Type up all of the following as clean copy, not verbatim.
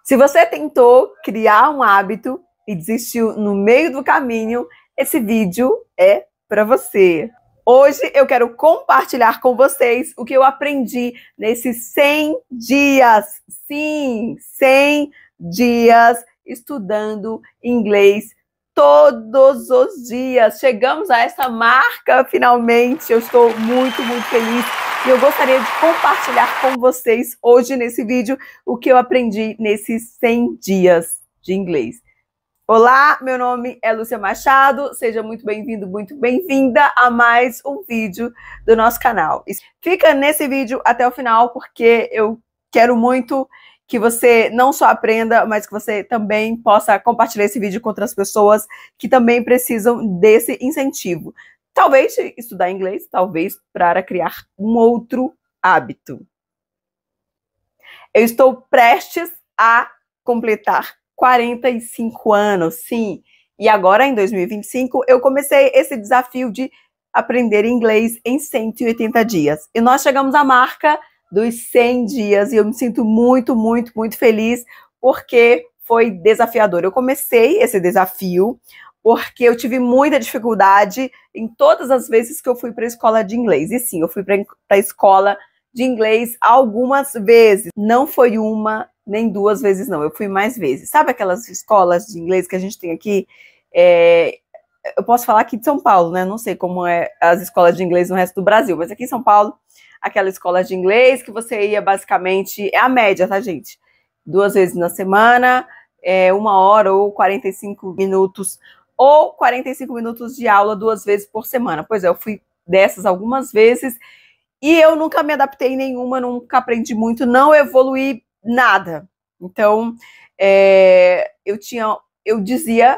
Se você tentou criar um hábito e desistiu no meio do caminho, esse vídeo é para você. Hoje eu quero compartilhar com vocês o que eu aprendi nesses 100 dias. Sim, 100 dias estudando inglês todos os dias. Chegamos a essa marca finalmente. Eu estou muito feliz. E eu gostaria de compartilhar com vocês hoje nesse vídeo o que eu aprendi nesses 100 dias de inglês. Olá, meu nome é Lúcia Machado, seja muito bem-vindo, muito bem-vinda a mais um vídeo do nosso canal. Fica nesse vídeo até o final porque eu quero muito que você não só aprenda, mas que você também possa compartilhar esse vídeo com outras pessoas que também precisam desse incentivo. Talvez estudar inglês, talvez para criar um outro hábito. Eu estou prestes a completar 45 anos, sim. E agora, em 2025, eu comecei esse desafio de aprender inglês em 180 dias. E nós chegamos à marca dos 100 dias e eu me sinto muito feliz porque foi desafiador. Eu comecei esse desafio porque eu tive muita dificuldade em todas as vezes que eu fui para a escola de inglês. E sim, eu fui para a escola de inglês algumas vezes. Não foi uma, nem duas vezes, não. Eu fui mais vezes. Sabe aquelas escolas de inglês que a gente tem aqui? Eu posso falar aqui de São Paulo, né? Não sei como é as escolas de inglês no resto do Brasil, mas aqui em São Paulo, aquela escola de inglês que você ia basicamente... É a média, tá, gente? 2 vezes na semana, 1 hora ou 45 minutos, ou 45 minutos de aula 2 vezes por semana. Pois é, eu fui dessas algumas vezes e eu nunca me adaptei em nenhuma, nunca aprendi muito, não evoluí nada. Então, eu dizia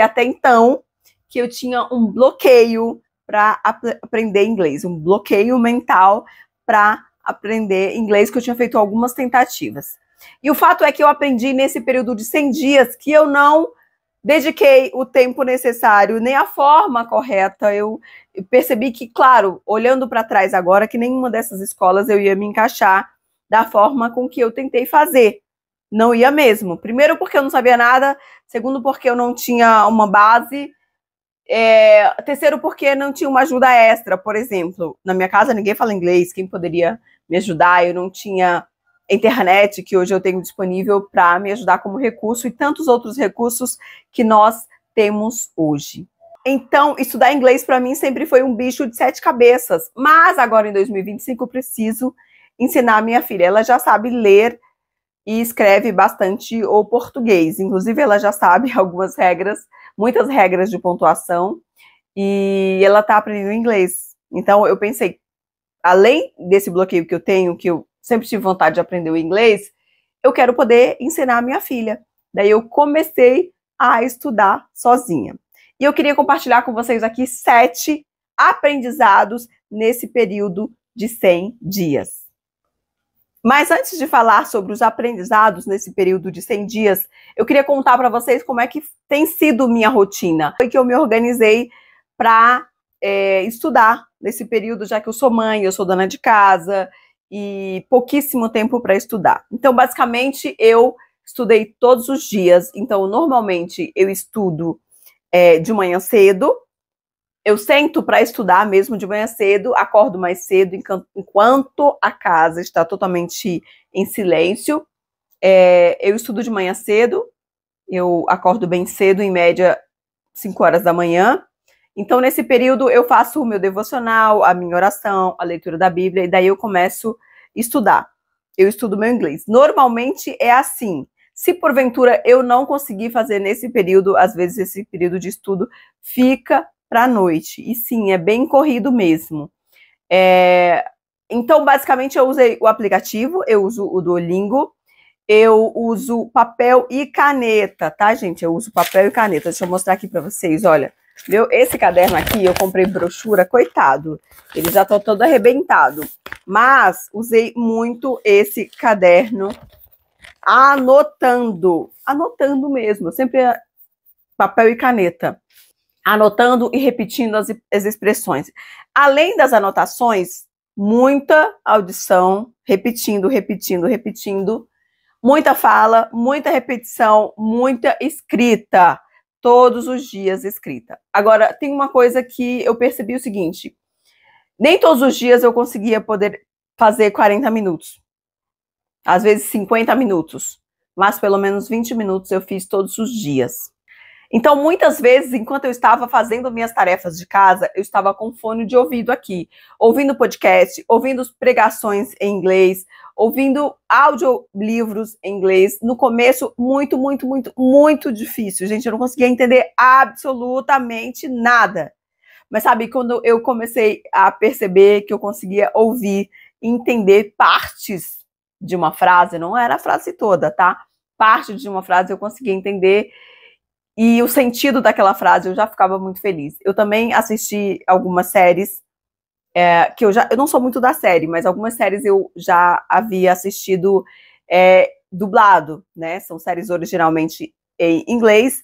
até então que eu tinha um bloqueio para aprender inglês, um bloqueio mental para aprender inglês, que eu tinha feito algumas tentativas. E o fato é que eu aprendi nesse período de 100 dias que eu não dediquei o tempo necessário, nem a forma correta. Eu percebi que, claro, olhando para trás agora, que nenhuma dessas escolas eu ia me encaixar da forma com que eu tentei fazer. Não ia mesmo. Primeiro porque eu não sabia nada, segundo porque eu não tinha uma base, terceiro porque não tinha uma ajuda extra. Por exemplo, na minha casa ninguém fala inglês, quem poderia me ajudar? Eu não tinha internet, que hoje eu tenho disponível para me ajudar como recurso, e tantos outros recursos que nós temos hoje. Então, estudar inglês para mim sempre foi um bicho de 7 cabeças, mas agora em 2025 eu preciso ensinar a minha filha. Ela já sabe ler e escreve bastante o português, inclusive ela já sabe algumas regras, muitas regras de pontuação, e ela está aprendendo inglês. Então eu pensei, além desse bloqueio que eu tenho, que eu sempre tive vontade de aprender o inglês, eu quero poder ensinar a minha filha. Daí eu comecei a estudar sozinha. E eu queria compartilhar com vocês aqui 7 aprendizados nesse período de 100 dias. Mas antes de falar sobre os aprendizados nesse período de 100 dias, eu queria contar para vocês como é que tem sido minha rotina. Foi que eu me organizei para estudar nesse período, já que eu sou mãe, eu sou dona de casa, e pouquíssimo tempo para estudar. Então, basicamente, eu estudei todos os dias. Então, normalmente, eu estudo de manhã cedo. Eu sento para estudar mesmo de manhã cedo, acordo mais cedo, enquanto a casa está totalmente em silêncio. Eu estudo de manhã cedo, eu acordo bem cedo, em média 5 horas da manhã. Então, nesse período, eu faço o meu devocional, a minha oração, a leitura da Bíblia, e daí eu começo a estudar. Eu estudo meu inglês. Normalmente é assim. Se porventura eu não conseguir fazer nesse período, às vezes esse período de estudo fica para a noite. E sim, é bem corrido mesmo. Então, basicamente, eu usei o aplicativo, eu uso o Duolingo, eu uso papel e caneta, tá, gente? Eu uso papel e caneta. Deixa eu mostrar aqui para vocês, olha. Viu? Esse caderno aqui, eu comprei brochura, coitado. Ele já tá todo arrebentado. Mas usei muito esse caderno anotando. Anotando mesmo, sempre papel e caneta. Anotando e repetindo as expressões. Além das anotações, muita audição, repetindo. Muita fala, muita repetição, muita escrita. Todos os dias escrita. Agora, tem uma coisa que eu percebi o seguinte. Nem todos os dias eu conseguia poder fazer 40 minutos. Às vezes 50 minutos. Mas pelo menos 20 minutos eu fiz todos os dias. Então, muitas vezes, enquanto eu estava fazendo minhas tarefas de casa, eu estava com fone de ouvido aqui, ouvindo podcast, ouvindo pregações em inglês, ouvindo audiolivros em inglês. No começo, muito difícil. Gente, eu não conseguia entender absolutamente nada. Mas sabe, quando eu comecei a perceber que eu conseguia ouvir e entender partes de uma frase, não era a frase toda, tá? Parte de uma frase eu conseguia entender e o sentido daquela frase, eu já ficava muito feliz. Eu também assisti algumas séries, que eu não sou muito da série, mas algumas séries eu já havia assistido dublado, né? São séries originalmente em inglês,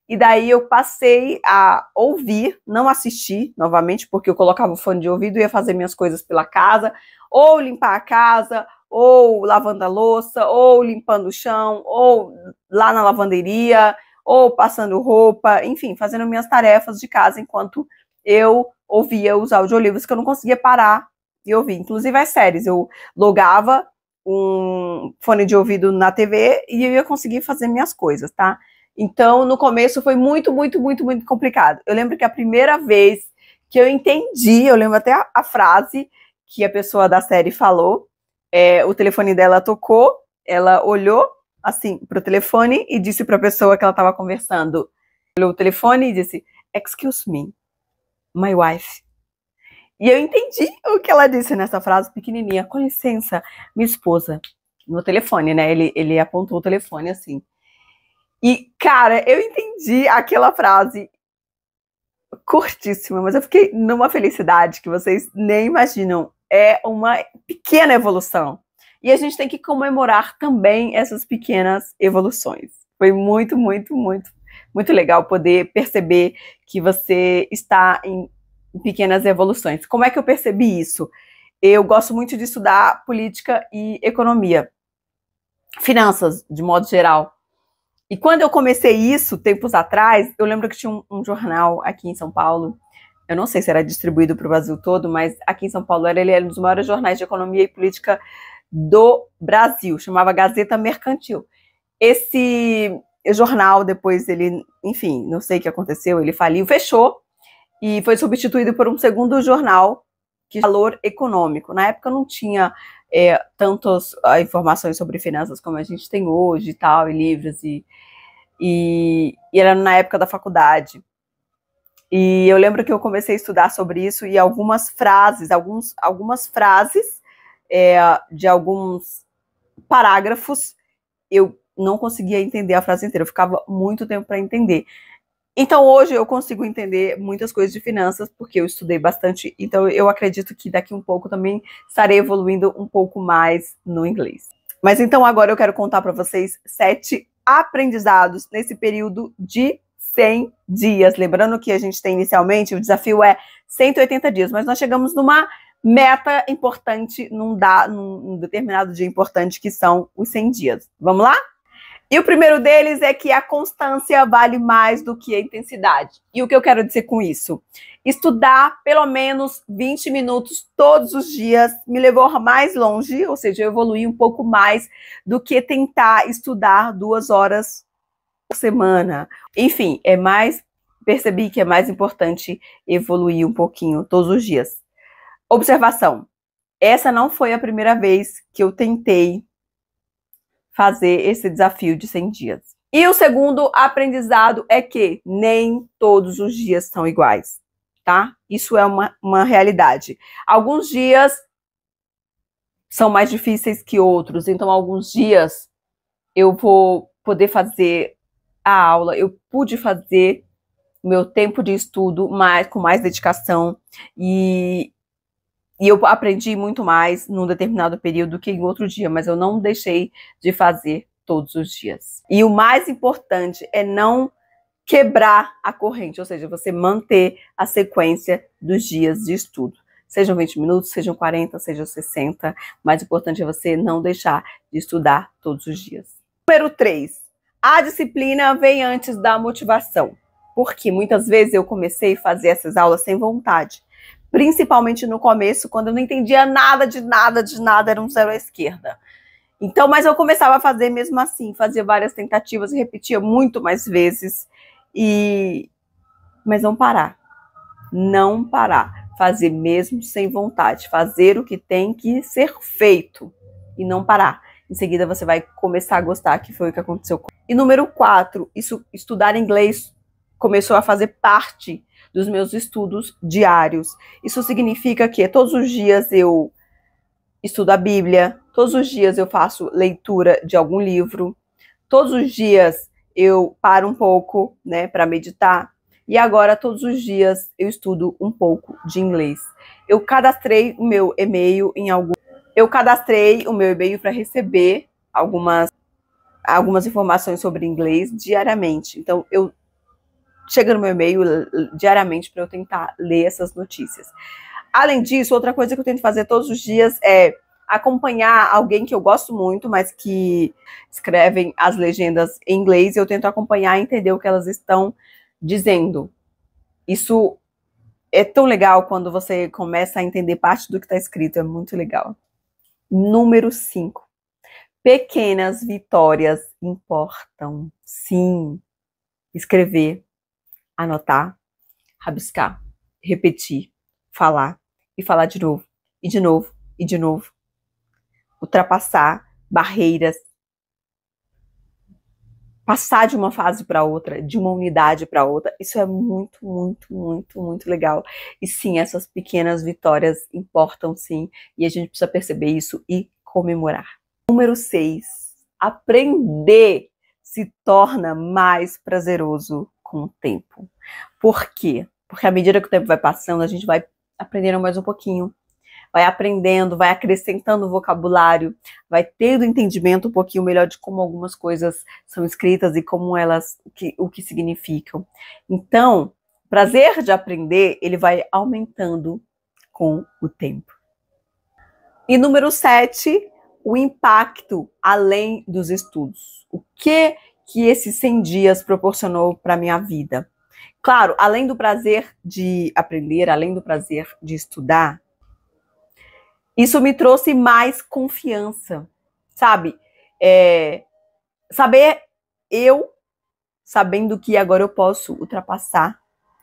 e daí eu passei a ouvir, não assistir novamente, porque eu colocava o fone de ouvido e ia fazer minhas coisas pela casa, ou limpar a casa, ou lavando a louça, ou limpando o chão, ou lá na lavanderia, ou passando roupa, enfim, fazendo minhas tarefas de casa enquanto eu ouvia os audiolivros, que eu não conseguia parar e ouvir. Inclusive as séries, eu logava um fone de ouvido na TV e eu ia conseguir fazer minhas coisas, tá? Então, no começo foi muito complicado. Eu lembro que a primeira vez que eu entendi, eu lembro até a frase que a pessoa da série falou, o telefone dela tocou, ela olhou assim para o telefone e disse para a pessoa que ela estava conversando, olhou o telefone e disse, excuse me, my wife. E eu entendi o que ela disse nessa frase pequenininha, com licença, minha esposa, no telefone, né? Ele apontou o telefone assim. E, cara, eu entendi aquela frase curtíssima, mas eu fiquei numa felicidade que vocês nem imaginam. É uma pequena evolução. E a gente tem que comemorar também essas pequenas evoluções. Foi muito legal poder perceber que você está em pequenas evoluções. Como é que eu percebi isso? Eu gosto muito de estudar política e economia, finanças, de modo geral. E quando eu comecei isso, tempos atrás, eu lembro que tinha um jornal aqui em São Paulo, eu não sei se era distribuído para o Brasil todo, mas aqui em São Paulo ele era um dos maiores jornais de economia e política do Brasil, chamava Gazeta Mercantil. Esse jornal, depois ele, enfim, não sei o que aconteceu, ele faliu, fechou, e foi substituído por um segundo jornal, que é Valor Econômico. Na época não tinha tantas informações sobre finanças como a gente tem hoje e tal, e livros, e era na época da faculdade. E eu lembro que eu comecei a estudar sobre isso e algumas frases de alguns parágrafos, eu não conseguia entender a frase inteira, eu ficava muito tempo para entender. Então hoje eu consigo entender muitas coisas de finanças, porque eu estudei bastante, então eu acredito que daqui um pouco também estarei evoluindo um pouco mais no inglês. Mas então agora eu quero contar para vocês 7 aprendizados nesse período de 100 dias. Lembrando que a gente tem inicialmente, o desafio é 180 dias, mas nós chegamos numa meta importante, num determinado dia importante, que são os 100 dias. Vamos lá? E o primeiro deles é que a constância vale mais do que a intensidade. E o que eu quero dizer com isso? Estudar pelo menos 20 minutos todos os dias me levou mais longe, ou seja, eu evoluí um pouco mais do que tentar estudar 2 horas por semana. Enfim, percebi que é mais importante evoluir um pouquinho todos os dias. Observação. Essa não foi a primeira vez que eu tentei fazer esse desafio de 100 dias. E o segundo aprendizado é que nem todos os dias são iguais, tá? Isso é uma realidade. Alguns dias são mais difíceis que outros, então alguns dias eu vou poder fazer a aula, eu pude fazer meu tempo de estudo com mais dedicação e eu aprendi muito mais num determinado período do que em outro dia, mas eu não deixei de fazer todos os dias. E o mais importante é não quebrar a corrente, ou seja, você manter a sequência dos dias de estudo. Sejam 20 minutos, sejam 40, sejam 60. O mais importante é você não deixar de estudar todos os dias. Número 3. A disciplina vem antes da motivação. Porque muitas vezes eu comecei a fazer essas aulas sem vontade. Principalmente no começo, quando eu não entendia nada, era um zero à esquerda. Então, mas eu começava a fazer mesmo assim, fazia várias tentativas e repetia muito mais vezes. Mas não parar. Não parar. Fazer mesmo sem vontade. Fazer o que tem que ser feito. E não parar. Em seguida você vai começar a gostar, que foi o que aconteceu. E número 4, estudar inglês começou a fazer parte dos meus estudos diários. Isso significa que todos os dias eu estudo a Bíblia, todos os dias eu faço leitura de algum livro, todos os dias eu paro um pouco, né, para meditar. E agora, todos os dias, eu estudo um pouco de inglês. Eu cadastrei o meu e-mail para receber algumas informações sobre inglês diariamente. Então, chega no meu e-mail diariamente para eu tentar ler essas notícias. Além disso, outra coisa que eu tento fazer todos os dias é acompanhar alguém que eu gosto muito, mas que escrevem as legendas em inglês, e eu tento acompanhar e entender o que elas estão dizendo. Isso é tão legal quando você começa a entender parte do que está escrito, é muito legal. Número 5. Pequenas vitórias importam. Sim. Escrever, anotar, rabiscar, repetir, falar e falar de novo, e de novo, e de novo. Ultrapassar barreiras. Passar de uma fase para outra, de uma unidade para outra, isso é muito, muito, muito, muito legal. E sim, essas pequenas vitórias importam sim, e a gente precisa perceber isso e comemorar. Número 6, aprender se torna mais prazeroso com o tempo. Por quê? Porque à medida que o tempo vai passando, a gente vai aprendendo mais um pouquinho. Vai aprendendo, vai acrescentando vocabulário, vai tendo entendimento um pouquinho melhor de como algumas coisas são escritas e como elas, o que significam. Então, o prazer de aprender, ele vai aumentando com o tempo. E número 7, o impacto além dos estudos. O que esses 100 dias proporcionou para a minha vida? Claro, além do prazer de aprender, além do prazer de estudar, isso me trouxe mais confiança, sabe? Sabendo que agora eu posso ultrapassar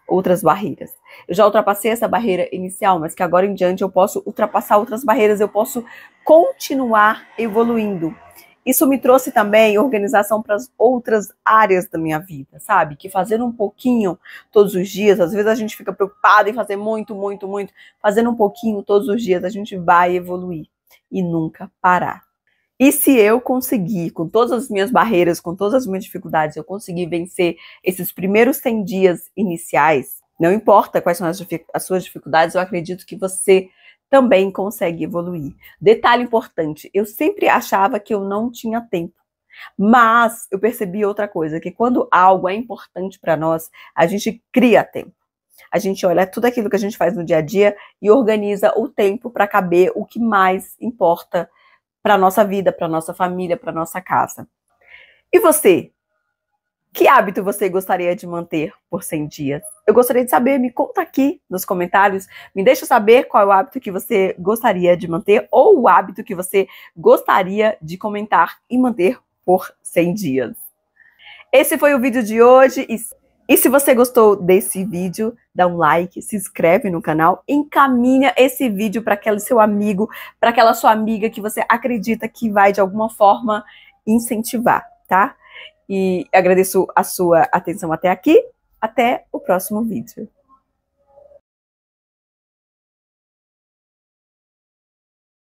outras barreiras. Eu já ultrapassei essa barreira inicial, mas que agora em diante eu posso ultrapassar outras barreiras, eu posso continuar evoluindo. Isso me trouxe também organização para as outras áreas da minha vida, sabe? Que fazendo um pouquinho todos os dias, às vezes a gente fica preocupado em fazer muito, muito, muito. Fazendo um pouquinho todos os dias, a gente vai evoluir e nunca parar. E se eu conseguir, com todas as minhas barreiras, com todas as minhas dificuldades, eu conseguir vencer esses primeiros 100 dias iniciais, não importa quais são as suas dificuldades, eu acredito que você também consegue evoluir. Detalhe importante, eu sempre achava que eu não tinha tempo, mas eu percebi outra coisa, que quando algo é importante para nós, a gente cria tempo. A gente olha tudo aquilo que a gente faz no dia a dia e organiza o tempo para caber o que mais importa para a nossa vida, para a nossa família, para a nossa casa. E você? Que hábito você gostaria de manter por 100 dias? Eu gostaria de saber, me conta aqui nos comentários, me deixa saber qual é o hábito que você gostaria de manter ou o hábito que você gostaria de comentar e manter por 100 dias. Esse foi o vídeo de hoje e se você gostou desse vídeo, dá um like, se inscreve no canal, encaminha esse vídeo para aquele seu amigo, para aquela sua amiga que você acredita que vai de alguma forma incentivar, tá? E agradeço a sua atenção até aqui. Até o próximo vídeo.